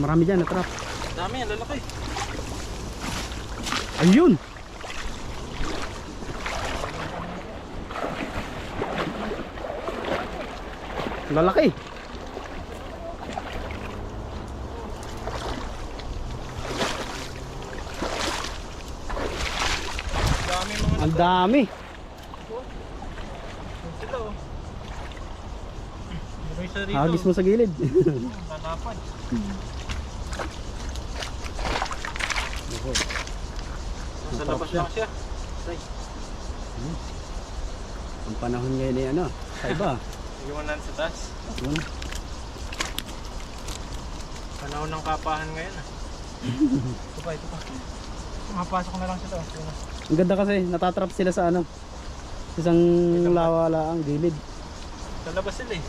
Marami dyan na trap. Dami, ang lalaki. Ayun! Lalaki! Dami mga Ang dami! sila oh. Meron isa rito. Hagis mo sa gilid. Lalapan. Nasa labas lang siya. Say. Ang panahon ngayon ay ano, kaiba. Iwanan sa taas. Yun. Panahon ng kapahan ngayon ah. Ito pa, ito pa. Mapasok na lang sila. Ang ganda kasi, natatrap sila sa ano, isang lawala ang gilid. Sa labas sila eh.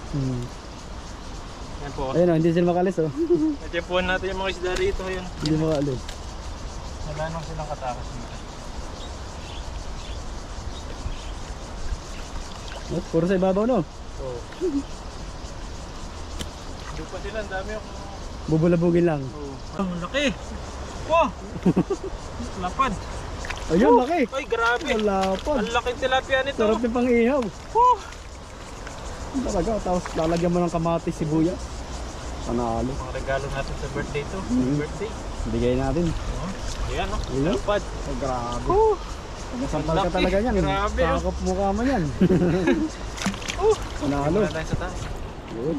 Yan po. Ayun o, hindi sila makalis oh. Natimpuhan natin yung mga isda rito. Yun. Hindi makalis. Wala nang silang katakas nito. Oh, puro sa ibabaw no? Oo. Hindi pa sila, ang dami yung... Bubulabugin lang. Oo. Ang laki! Wow! Lapad! Ayun, laki! Ay, grabe! Ang lapad! Ang laki tilapia nito! Sarap yung pang-ihaw. Oh! Talaga, tapos lalagyan mo ng kamatis, sibuyas. Panalo. Mga regalo natin sa birthday to. Birthday. Bigay natin. Ayan o. Ayun, no? Lapad. Oh, grabe. Oh! Nasampal ka Laki. talaga yan. Grabe, oh. Sakop mukha mo yan. Oh! Panalo. Wala tayo sa taas. Good.